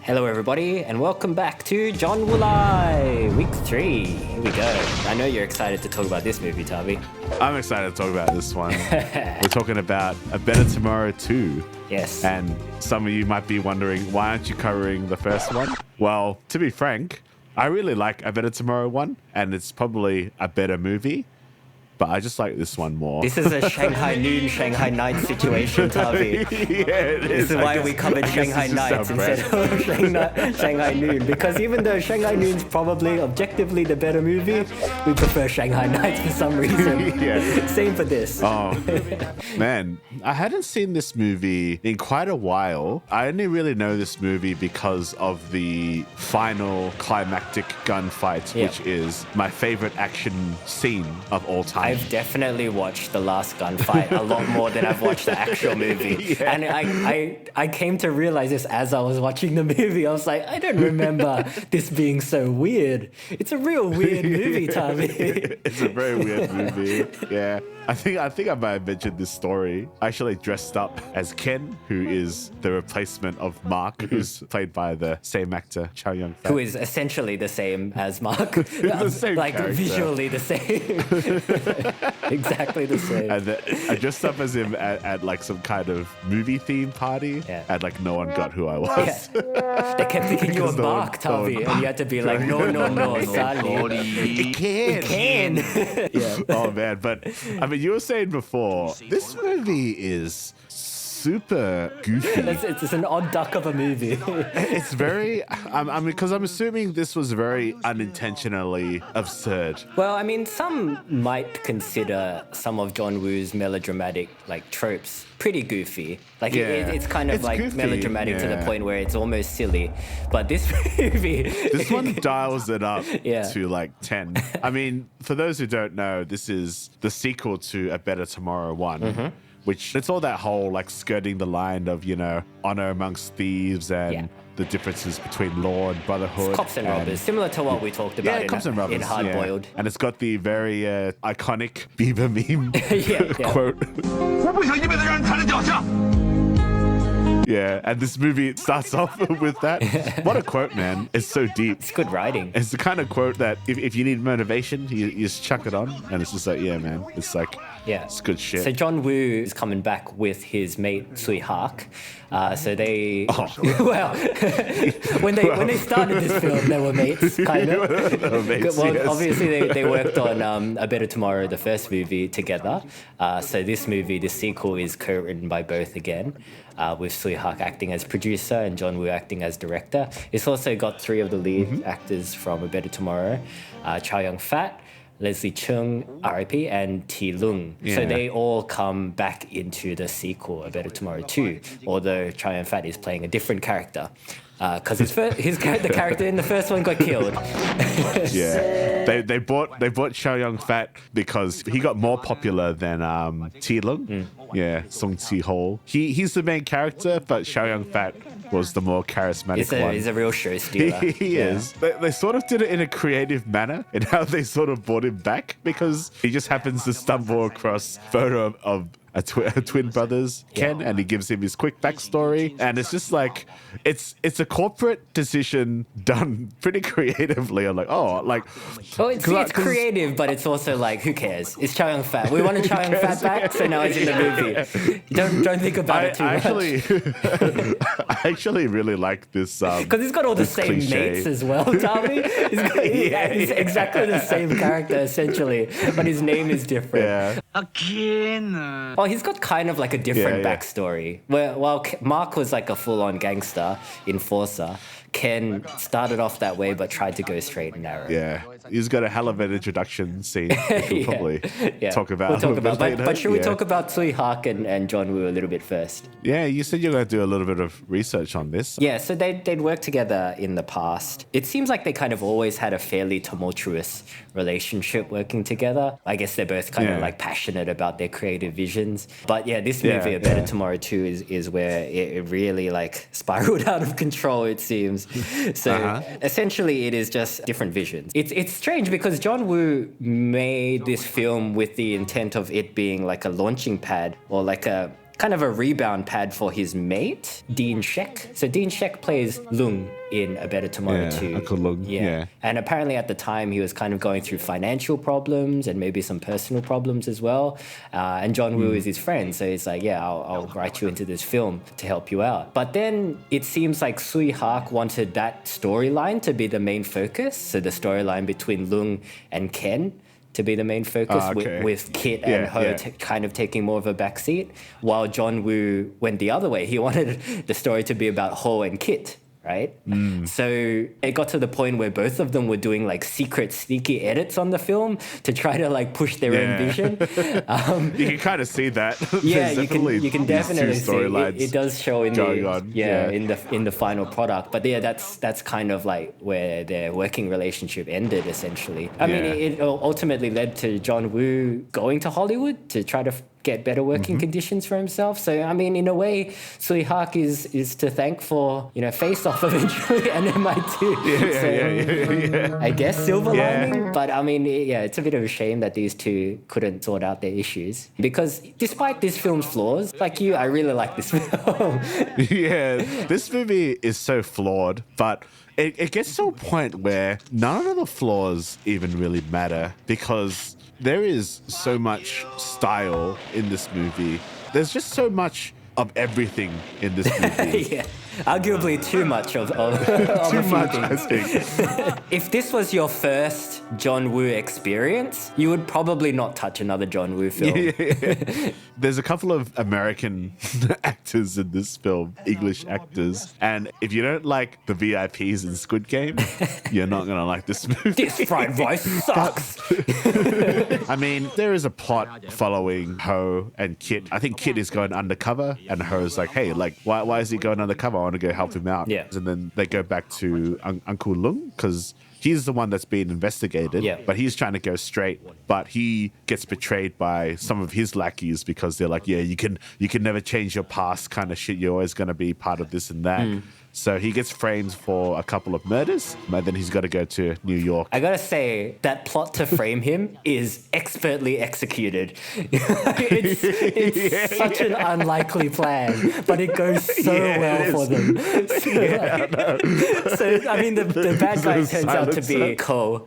Hello everybody and welcome back to John Wulai, week 3. Here we go. I know you're excited to talk about this movie, Tavi. I'm excited to talk about this one. We're talking about A Better Tomorrow 2. Yes. And some of you might be wondering, why aren't you covering the first one? Well, to be frank, I really like A Better Tomorrow 1, and it's probably a better movie. But I just like this one more. This is a Shanghai noon, Shanghai night situation, Tavi. This is why we covered Shanghai nights instead of Shanghai noon. Because even though Shanghai noon's probably objectively the better movie, we prefer Shanghai nights for some reason. Same for this. Oh, man. I hadn't seen this movie in quite a while. I only really know this movie because of the final climactic gunfight, which is my favorite action scene of all time. I've definitely watched the last gunfight a lot more than I've watched the actual movie. And I came to realize this as I was watching the movie. I was like, I don't remember this being so weird. It's a real weird movie, Tommy. It's a very weird movie. Yeah. I think I might have mentioned this story. I actually dressed up as Ken, who is the replacement of Mark, who's played by the same actor, Chow Yun-fat. Who is essentially the same as Mark. The same like character. Visually the same. Exactly the same. And I dressed up as him at like some kind of movie theme party, and like no one got who I was. They kept thinking you were Mark, Tavi, and you had to be like, no, Sally. It can. Yeah. Oh man, but I mean, you were saying before, this movie is super goofy. It's an odd duck of a movie. It's very, because I'm assuming this was very unintentionally absurd. Well, I mean, some might consider some of John Woo's melodramatic like tropes pretty goofy. Like it's kind of it's like goofy, melodramatic to the point where it's almost silly. But this movie, this one dials it up to like 10. I mean, for those who don't know, this is the sequel to A Better Tomorrow 1. Which it's all that whole like skirting the line of, you know, honor amongst thieves and the differences between law and brotherhood. It's cops and robbers, similar to what we talked about in Hard Boiled. And it's got the very iconic Bieber meme quote. Yeah, and this movie starts off with that. What a quote, man. It's so deep. It's good writing. It's the kind of quote that if you need motivation, you just chuck it on. And it's just like, yeah, man. It's like, it's good shit. So John Woo is coming back with his mate, Tsui Hark. So they, when they started this film, they were mates, kind of. They were mates, obviously they worked on A Better Tomorrow, the first movie, together. So this movie, the sequel, is co-written by both again, with Tsui Hark acting as producer and John Woo acting as director. It's also got 3 of the lead actors from A Better Tomorrow, Chow Yun-fat, Leslie Chung, R.I.P., and T. Lung. So they all come back into the sequel, A Better Tomorrow 2, although Chow Yun-fat is playing a different character. Because the character in the first one got killed. They bought Chow Yun-fat because he got more popular than T. Lung. Song Ji-ho. He's the main character, but Chow Yun-fat was the more charismatic one. He's a real show stealer. He is. They sort of did it in a creative manner in how they sort of brought him back, because he just happens to stumble across a photo of a twin brothers, Ken, and he gives him his quick backstory, and it's just like it's a corporate decision done pretty creatively. I'm like, it's creative, but it's also like, who cares? It's Chow Yun-fat. We wanted Chow Yun-fat back, so now he's in the movie. Don't think about it too much. I actually really like this because he's got all the same cliche. mates as well, Tommy. He's exactly the same character essentially, but his name is different. Oh, he's got kind of like a different backstory. While Mark was like a full-on gangster enforcer, Ken started off that way but tried to go straight and narrow. Yeah, he's got a hell of an introduction scene. We'll probably talk about. We'll talk about. But should we talk about Tsui Hark and John Woo a little bit first? Yeah, you said you're going to do a little bit of research on this. Yeah, so they'd worked together in the past. It seems like they kind of always had a fairly tumultuous relationship working together. I guess they're both kind of like passionate about their creative visions. But yeah, this movie, A Better Tomorrow 2, is where it really like spiraled out of control, it seems. So essentially it is just different visions. It's strange because John Woo made this film with the intent of it being like a launching pad or like a kind of a rebound pad for his mate, Dean Sheck. So Dean Sheck plays Lung in A Better Tomorrow too. Uncle Lung. Yeah. And apparently at the time he was kind of going through financial problems and maybe some personal problems as well. And John Woo is his friend. So he's like, yeah, I'll write you into this film to help you out. But then it seems like Tsui Hark wanted that storyline to be the main focus. So the storyline between Lung and Ken to be the main focus, with Kit and Ho kind of taking more of a backseat, while John Woo went the other way. He wanted the story to be about Ho and Kit, right? So it got to the point where both of them were doing like secret, sneaky edits on the film to try to like push their own vision. You can kind of see that. Yeah, you can definitely see it does show in in the final product. But yeah, that's kind of like where their working relationship ended essentially. I mean, it ultimately led to John Woo going to Hollywood to try to get better working conditions for himself. So, I mean, in a way, Tsui Hark is to thank for, Face Off eventually and MI2. I guess silver lining. But, I mean, it's a bit of a shame that these two couldn't sort out their issues. Because despite this film's flaws, like you, I really like this film. This movie is so flawed, but it gets to a point where none of the flaws even really matter because there is so much style in this movie. There's just so much of everything in this movie. Arguably too much of too much, I think. If this was your first John Woo experience, you would probably not touch another John Woo film. There's a couple of American actors in this film, English actors, and if you don't like the VIPs in Squid Game, you're not going to like this movie. This fried rice sucks. I mean, there is a plot following Ho and Kit. I think Kit is going undercover, and Ho's like, hey, like, why is he going undercover? I want to go help him out. And then they go back to Uncle Lung because he's the one that's being investigated, but he's trying to go straight. But he gets betrayed by some of his lackeys because they're like, you can never change your past kind of shit. You're always going to be part of this and that. So he gets framed for a couple of murders, but then he's got to go to New York. I gotta say, that plot to frame him is expertly executed. It's such an unlikely plan, but it goes so well for them. So, I mean, the bad guy turns out to be Ko,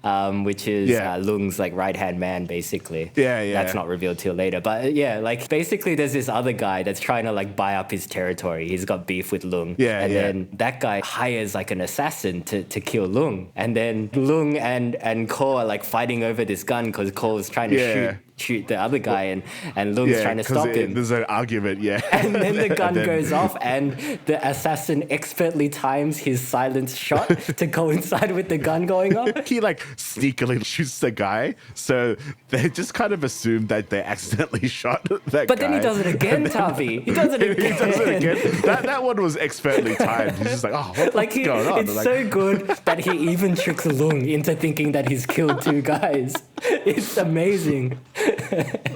which is Lung's like right-hand man, basically. That's not revealed till later. But like basically there's this other guy that's trying to like buy up his territory. He's got beef with Lung. Then that guy hires like an assassin to kill Lung. And then Lung and Ko are like fighting over this gun because Ko's trying to shoot the other guy and Lung's trying to stop him. There's an argument, And then the gun goes off and the assassin expertly times his silenced shot to coincide with the gun going off. He like sneakily shoots the guy, so they just kind of assume that they accidentally shot that guy. But then he does it again, Tavi. He does it again. He does it again. That one was expertly timed. He's just like, what's going on? It's so good that he even tricks Lung into thinking that he's killed two guys. It's amazing.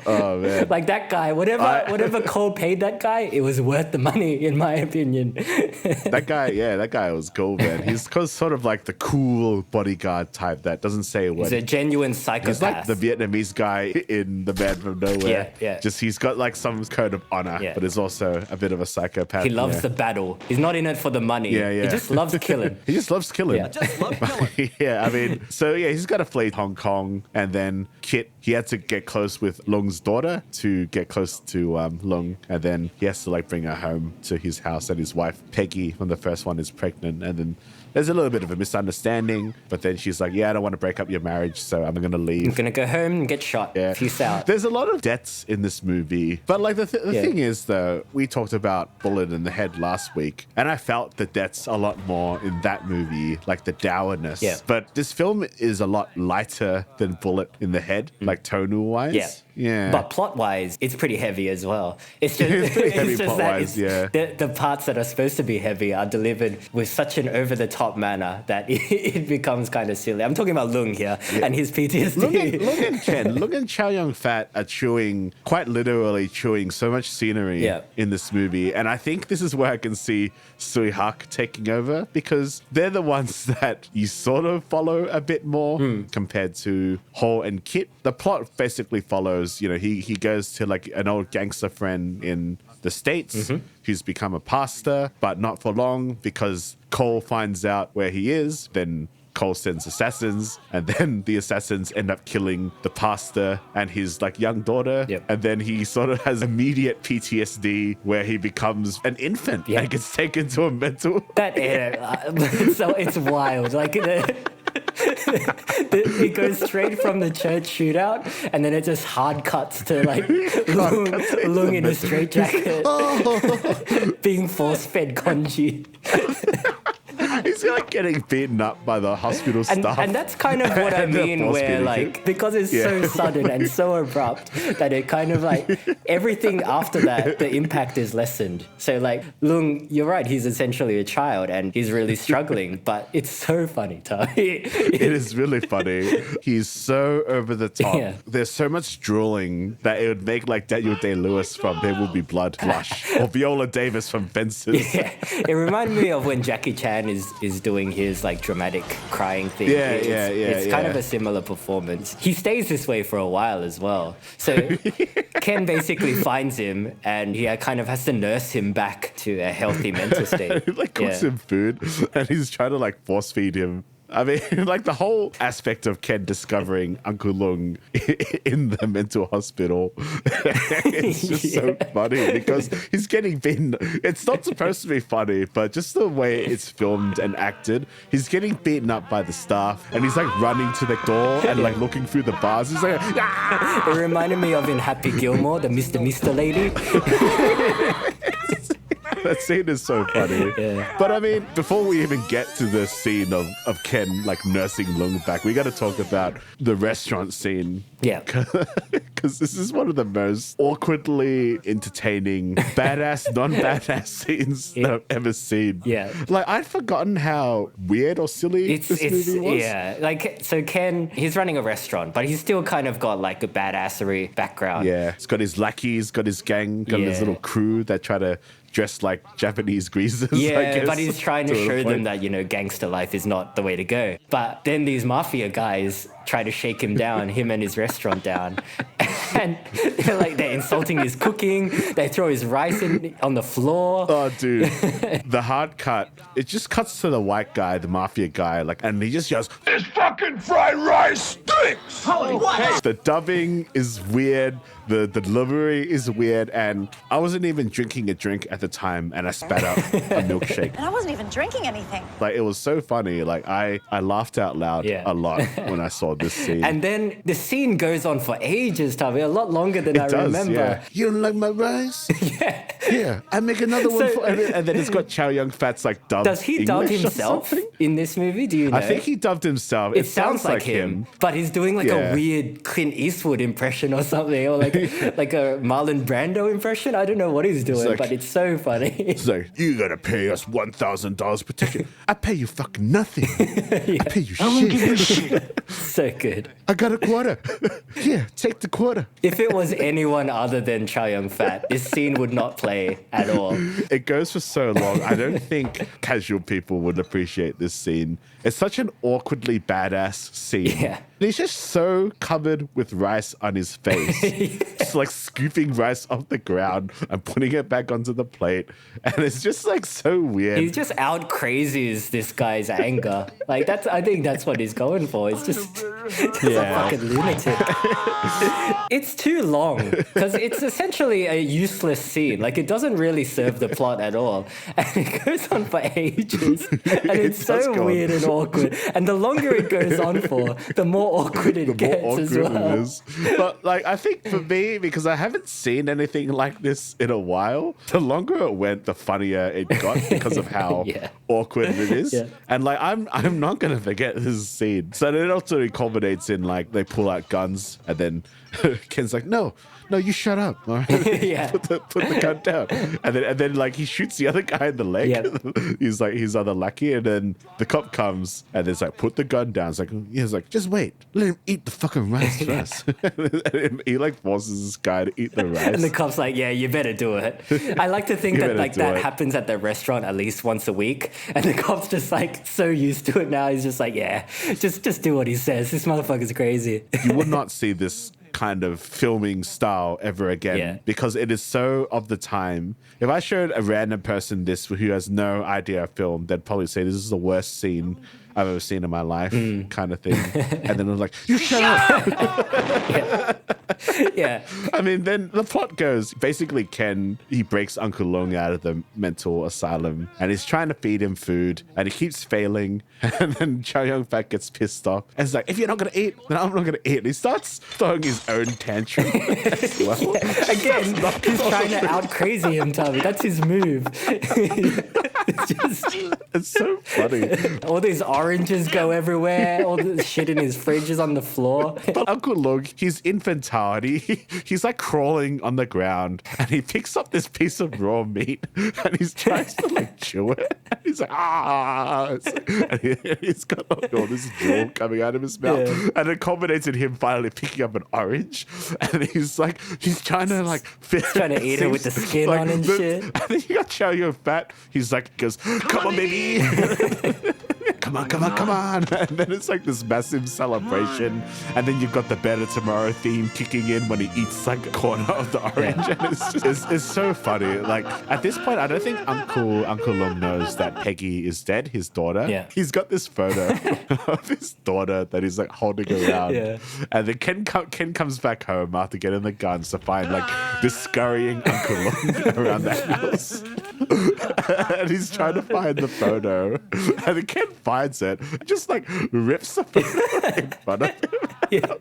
Oh man! Like that guy, whatever Cole paid that guy, it was worth the money, in my opinion. That guy was cool, man. He's sort of like the cool bodyguard type that doesn't say a word. He's a genuine psychopath. He's like the Vietnamese guy in The Man from Nowhere. Just he's got like some code of honor, but is also a bit of a psychopath. He loves the battle. He's not in it for the money. He just loves killing. He just loves killing. Just love killing. I mean, so he's got to flee Hong Kong, and then Kit, he had to get close with Lung's daughter to get close to Lung, and then he has to like bring her home to his house, and his wife Peggy from the first one is pregnant, and then there's a little bit of a misunderstanding, but then she's like, I don't want to break up your marriage, so I'm gonna leave. I'm gonna go home and get shot. Peace out. There's a lot of deaths in this movie, but like the thing is though, we talked about Bullet in the Head last week, and I felt the deaths a lot more in that movie, like the dourness. But this film is a lot lighter than Bullet in the Head, like tonal wise. But plot-wise, it's pretty heavy as well. It's just, it's just that the parts that are supposed to be heavy are delivered with such an over-the-top manner that it becomes kind of silly. I'm talking about Lung here and his PTSD. Lung and Chow Yun-fat are quite literally chewing so much scenery in this movie. And I think this is where I can see Tsui Hark taking over, because they're the ones that you sort of follow a bit more compared to Ho and Kit. The plot basically follows, he goes to like an old gangster friend in the States. He's become a pastor, but not for long because Cole finds out where he is. Then Cole sends assassins, and then the assassins end up killing the pastor and his like young daughter. Yep. And then he sort of has immediate PTSD where he becomes an infant and gets taken to a mental. So it's wild. Like it goes straight from the church shootout, and then it just hard cuts to like Lung in a straitjacket, being force fed Konji. He's like getting beaten up by the hospital staff. And that's kind of what I mean, where like, because it's so sudden and so abrupt that it kind of like, everything after that, the impact is lessened. So like, Lung, you're right, he's essentially a child and he's really struggling, but it's so funny, Tom. It is really funny. He's so over the top. Yeah. There's so much drooling that it would make like Daniel Day-Lewis from There Will Be Blood blush, or Viola Davis from Fences. Yeah, it reminded me of when Jackie Chan is doing his like dramatic crying thing. It's kind of a similar performance. He stays this way for a while as well. So Ken basically finds him and he kind of has to nurse him back to a healthy mental state. He like cooks him food and he's trying to like force feed him. I mean, like the whole aspect of Ken discovering Uncle Lung in the mental hospital, it's just so funny because he's getting beaten. It's not supposed to be funny, but just the way it's filmed and acted, he's getting beaten up by the staff and he's like running to the door and like looking through the bars. He's like, ah! It reminded me of in Happy Gilmore, the Mr. lady. That scene is so funny. Yeah. But I mean, before we even get to the scene of Ken like nursing Lung back, we got to talk about the restaurant scene. Yeah. Because this is one of the most awkwardly entertaining, badass, non-badass scenes that I've ever seen. Yeah. Like, I'd forgotten how weird or silly this movie was. Yeah. Like, so Ken, he's running a restaurant, but he's still kind of got like a badassery background. Yeah. He's got his lackeys, got his gang, got his little crew that try to dress like Japanese greasers. Yeah, I guess, but he's trying to show them that, you know, gangster life is not the way to go. But then these mafia guys try to shake him down, him and his restaurant down. And they're insulting his cooking. They throw his rice on the floor. Oh, dude. The hard cut, it just cuts to the white guy, the mafia guy, like, and he just yells, "This fucking fried rice stinks!" Holy what? The dubbing is weird. The delivery is weird. And I wasn't even drinking a drink at the time, and I spat out a milkshake. And I wasn't even drinking anything. Like, it was so funny. Like, I laughed out loud a lot when I saw this scene. And then the scene goes on for ages, Tavi, a lot longer than I remember. Yeah. You don't like my rice? Yeah. Here, I make another one for... And then it's got Chow Yun-Fat's like dubbed Does he dub English or himself something? in this movie? Do you know? I think he dubbed himself. It sounds like him, but he's doing like a weird Clint Eastwood impression or something, or like like a Marlon Brando impression. I don't know what he's doing, but it's so funny. It's like, you gotta pay us $1,000 per ticket. I pay you fucking nothing. I pay you shit. So good. I got a quarter. Here, take the quarter. If it was anyone other than Chow Yun-Fat, this scene would not play at all. It goes for so long. I don't think casual people would appreciate this scene. It's such an awkwardly badass scene. Yeah. He's just so covered with rice on his face. Just like scooping rice off the ground and putting it back onto the plate. And it's just like so weird. He just out crazies this guy's anger. Like I think that's what he's going for. It's just a fucking lunatic. It's too long because it's essentially a useless scene. Like it doesn't really serve the plot at all. And it goes on for ages. And it's so weird and awkward. And the longer it goes on for, the more awkward it gets as well. It is. But like, I think for me, because I haven't seen anything like this in a while, the longer it went, the funnier it got because of how awkward it is. Yeah. And like, I'm not gonna forget this scene. So then it also culminates in like they pull out guns, and then Ken's like, no, you shut up. All right? Put the gun down. And then like he shoots the other guy in the leg. Yep. He's like his other lackey, and then the cop comes and it's like, put the gun down. It's like, he's like, just wait, let him eat the fucking rice first. And he like forces this guy to eat the rice. And the cop's like, yeah, you better do it. I like to think that like that happens at the restaurant at least once a week, and the cop's just like so used to it now. He's just like, yeah, just do what he says. This motherfucker's crazy. You would not see this kind of filming style ever again Yeah. because it is so of the time. If I showed a random person this who has no idea of film, they'd probably say this is the worst scene I've ever seen in my life, kind of thing. And then I'm like, you shut up. Yeah. I mean, then the plot goes, basically Ken, he breaks Uncle Long out of the mental asylum and he's trying to feed him food and he keeps failing. And then Chow Yun-fat gets pissed off and he's like, if you're not going to eat, then I'm not going to eat. And he starts throwing his own tantrum as well. Yeah. Again, he's trying to out crazy him, Tommy. That's his move. It's so funny. All these oranges go everywhere. All the shit in his fridge is on the floor. But Uncle Long, he's infantile. He's like crawling on the ground and he picks up this piece of raw meat and he tries to like chew it. And he's like, ah. And he's got all this drool coming out of his mouth. Yeah. And it culminates in him finally picking up an orange. And he's trying to like... Trying to eat it with the skin on and shit. And then you got Chow Yun-fat. He goes, come on, baby. Come on. And then it's like this massive celebration. And then you've got the Better Tomorrow theme kicking in when he eats like a corner of the orange. Yeah. And it's so funny. Like at this point, I don't think Uncle Long knows that Peggy is dead, his daughter. Yeah. He's got this photo of his daughter that he's like holding around. Yeah. And then Ken comes back home after getting the guns to find like this scurrying Uncle Long around the house. And he's trying to find the photo. And then Ken finds it, just like rips the photo in front of him. Yeah.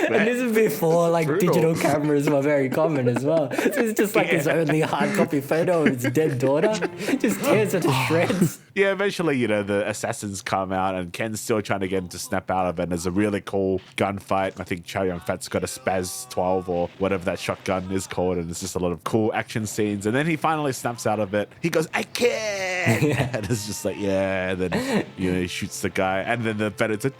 And this is before like digital cameras were very common as well. So it's just like his only hard copy photo of his dead daughter. Just tears it to shreds. Yeah, eventually, the assassins come out and Ken's still trying to get him to snap out of it. And there's a really cool gunfight. I think Chow Yun-fat's got a Spaz 12 or whatever that shotgun is called. And it's just a lot of cool action scenes. And then he finally snaps out of it. He goes, I can! And it's just like, yeah. And then, he shoots the guy. And then the Better It's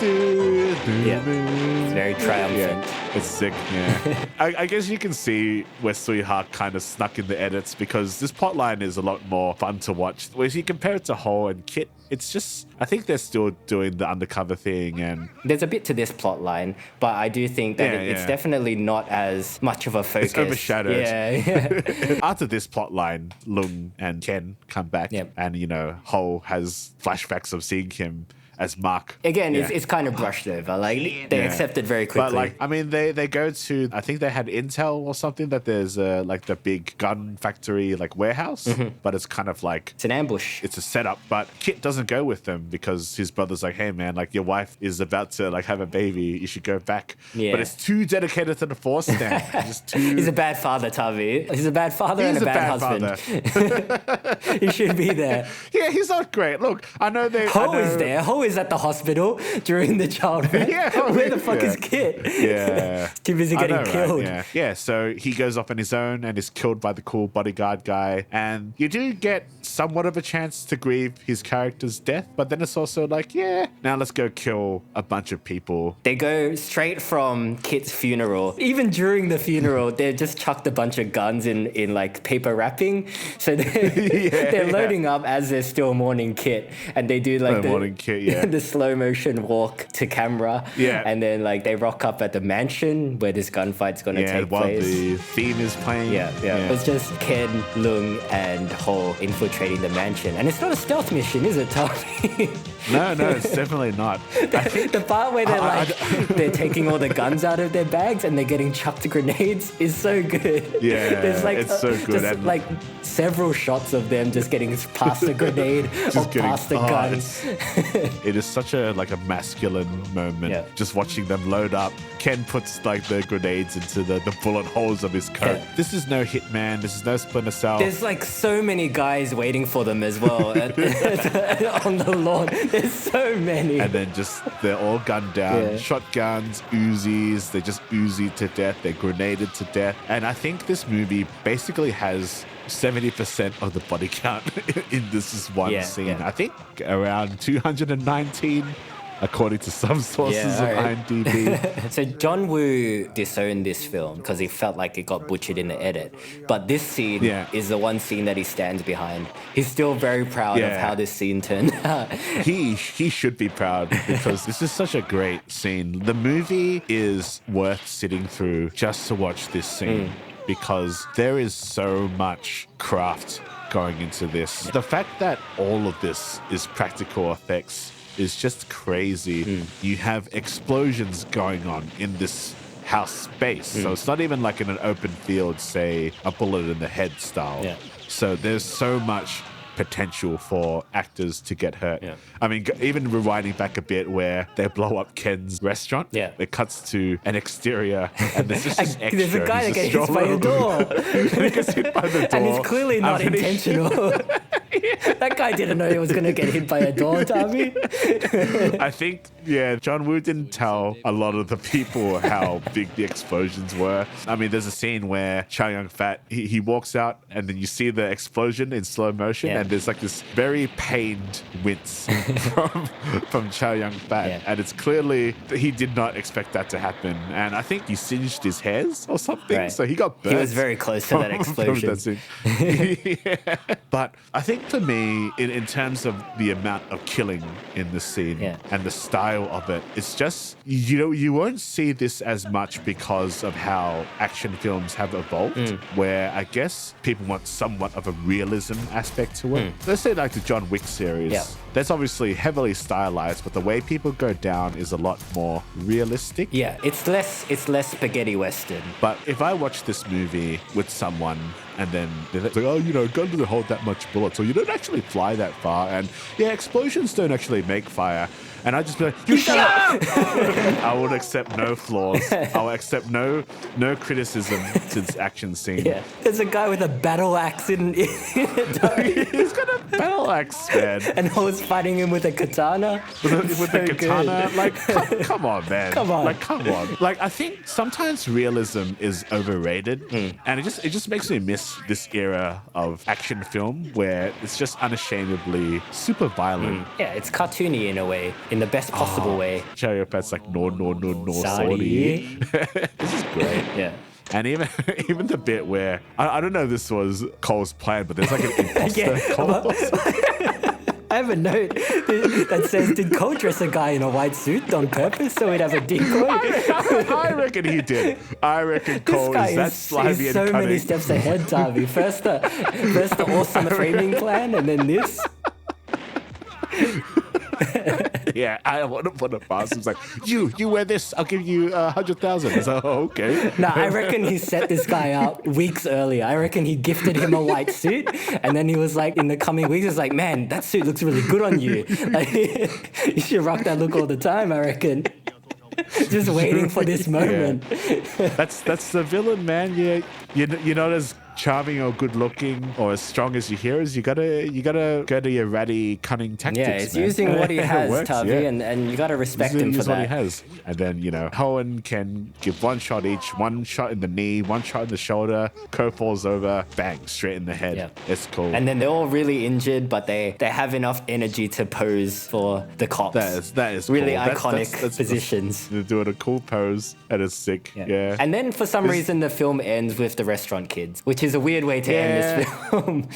very triumphant. Yeah, it's sick, yeah. I guess you can see where Tsui Hark kind of snuck in the edits because this plotline is a lot more fun to watch. Whereas you compare it to Ho and Kit, it's just, I think they're still doing the undercover thing and... There's a bit to this plot line, but I do think that it's definitely not as much of a focus. It's overshadowed. Yeah. After this plot line, Lung and Ken come back and, Ho has flashbacks of seeing him as Mark. Again, it's kind of brushed over. Like, they accept it very quickly. But, like, I mean, they go to, I think they had intel or something that there's, like, the big gun factory, like, warehouse. But it's kind of like... It's an ambush. It's a setup. But Kit doesn't go with them because his brother's like, hey, man, like, your wife is about to, like, have a baby. You should go back. Yeah. But it's too dedicated to the Force stand. He's a bad father, Tavi. He's a bad father and a bad husband. He should be there. Yeah, he's not great. Look, I know they... Ho is there. Ho is at the hospital during the childbirth. Where the fuck is Kit? Yeah. Too busy getting killed. Right? Yeah, so he goes off on his own and is killed by the cool bodyguard guy. And you do get somewhat of a chance to grieve his character's death, but then it's also like, now let's go kill a bunch of people. They go straight from Kit's funeral. Even during the funeral, they just chucked a bunch of guns in like paper wrapping. So they're loading up as they're still mourning Kit, and they do like the slow motion walk to camera. Yeah. And then like they rock up at the mansion where this gunfight's gonna take place. The theme is playing. Yeah. It's just Ken, Lung, and Ho infiltrating the mansion. And it's not a stealth mission, is it, Tommy? No, it's definitely not. The part where they're taking all the guns out of their bags and they're getting chucked grenades is so good. Yeah, there's like it's so good. Just like several shots of them just getting past a grenade or past the gun. It is such a masculine moment. Yeah. Just watching them load up. Ken puts like the grenades into the bullet holes of his coat. Yeah. This is no Hitman. This is no Splinter Cell. There's like so many guys waiting for them as well on the lawn. There's so many. And then just they're all gunned down. Yeah. Shotguns, Uzis. They just Uzi to death. They're grenaded to death. And I think this movie basically has 70% of the body count in this is one scene. Yeah. I think around 219 according to some sources Yeah, of alright. IMDb. So John Woo disowned this film because he felt like it got butchered in the edit. But this scene Yeah. is the one scene that he stands behind. He's still very proud of Yeah. how this scene turned out. He should be proud because this is such a great scene. The movie is worth sitting through just to watch this scene because there is so much craft going into this. The fact that all of this is practical effects is just crazy. You have explosions going on in this house space. So it's not even like in an open field, say a bullet in the head style. Yeah. So there's so much potential for actors to get hurt. Yeah. I mean, even rewinding back a bit where they blow up Ken's restaurant, it cuts to an exterior and there's just this extra. There's a guy that He's gets hit by a door. He gets hit by the door. And it's clearly not intentional. That guy didn't know he was going to get hit by a door, Tommy. I think, John Woo didn't tell a lot of the people how big the explosions were. I mean, there's a scene where Chow Yun-fat, he walks out and then you see the explosion in slow motion and there's like this very pained wince from Chow Yun-fat. And it's clearly that he did not expect that to happen. And I think he singed his hairs or something. Right. So he got burnt. He was very close to that explosion. That scene. But I think for me, in terms of the amount of killing in the scene and the style of it, it's just, you won't see this as much because of how action films have evolved, where I guess people want somewhat of a realism aspect to it. Let's say like the John Wick series. Yeah. That's obviously heavily stylized, but the way people go down is a lot more realistic. Yeah, it's less spaghetti western. But if I watch this movie with someone and then they're like, oh, gun doesn't hold that much bullets, or you don't actually fly that far, and explosions don't actually make fire. And I just be like, you shut up! I would accept no flaws. I will accept no criticism to this action scene. Yeah, there's a guy with a battle axe in it. He's got a battle axe, man. And I was fighting him with a katana. With the katana. Good. Like, come on, man. Come on. Like, come on. Like, I think sometimes realism is overrated. And it just makes me miss this era of action film where it's just unashamedly super violent. Yeah, it's cartoony in a way, in the best possible way. Chow Yun-fat's like, no, Sorry. This is great. Yeah. And even the bit where, I don't know if this was Cole's plan, but there's like an imposter Cole. I have a note that says, did Cole dress a guy in a white suit on purpose so he'd have a decoy? I reckon he did. I reckon Cole is that slimy and so cunning. many steps ahead, Darby. First the awesome framing plan, and then this. Yeah, I want to put a pass. It's like, you wear this, I'll give you 100,000. So, okay. No, I reckon he set this guy up weeks earlier. I reckon he gifted him a white suit, and then he was like, in the coming weeks, he's like, man, that suit looks really good on you. Like, you should rock that look all the time, I reckon. Just waiting for this moment. Yeah. That's the villain, man. You're not as charming or good looking or as strong as your heroes. You gotta go to your ratty, cunning tactics. Yeah, it's man. using what he has, works, Tavi, and you gotta respect him for use that. what he has. And then, Hohen can give one shot each, one shot in the knee, one shot in the shoulder, Ko falls over, bang, straight in the head. Yeah. It's cool. And then they're all really injured, but they have enough energy to pose for the cops. That is really cool. Iconic positions. They're doing a cool pose and it's sick. Yeah. And then for some reason the film ends with the restaurant kids, which is a weird way to end this film.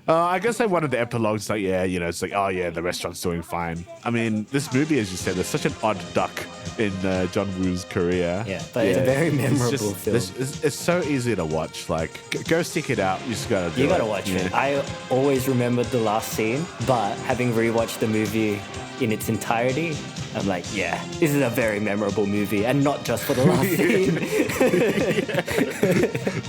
I guess one of the epilogues, like, it's like, oh yeah, the restaurant's doing fine. I mean, this movie, as you said, there's such an odd duck in John Woo's career. Yeah, but it's a very memorable film. It's so easy to watch. Like, go stick it out. You just gotta do it. You gotta watch it. I always remembered the last scene, but having rewatched the movie in its entirety, I'm like, yeah, this is a very memorable movie, and not just for the last scene.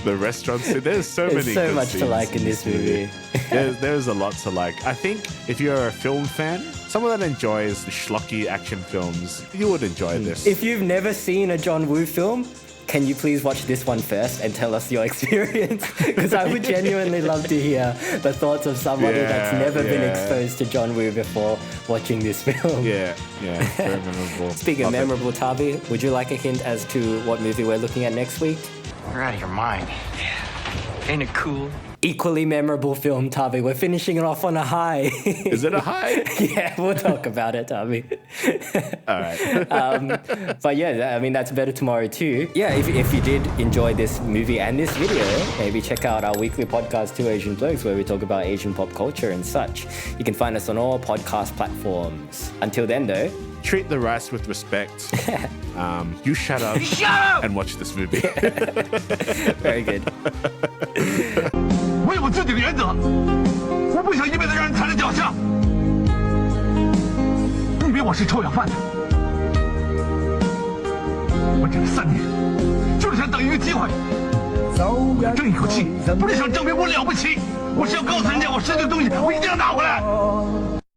The restaurant scene. There's so much to like in this movie. There's a lot to like. I think if you're a film fan, someone that enjoys schlocky action films, you would enjoy this. If you've never seen a John Woo film, can you please watch this one first and tell us your experience? Because I would genuinely love to hear the thoughts of somebody that's never been exposed to John Woo before watching this film. Yeah, very memorable. Speaking of memorable, Tavi, would you like a hint as to what movie we're looking at next week? You're out of your mind. Ain't it cool? Equally memorable film, Tavi. We're finishing it off on a high. Is it a high? Yeah, we'll talk about it, Tavi. All right. But yeah, I mean, that's Better Tomorrow too. Yeah, if you did enjoy this movie and this video, maybe check out our weekly podcast, Two Asian Blokes, where we talk about Asian pop culture and such. You can find us on all podcast platforms. Until then, though, treat the rice with respect. You shut up and watch this movie. Very good. 我有我自己的原则，我不想一辈子让人踩在脚下。你以为我是臭氧饭的？我整了3年，就是想等一个机会，争一口气，不是想证明我了不起，我是要告诉人家我失去的东西，我一定要拿回来。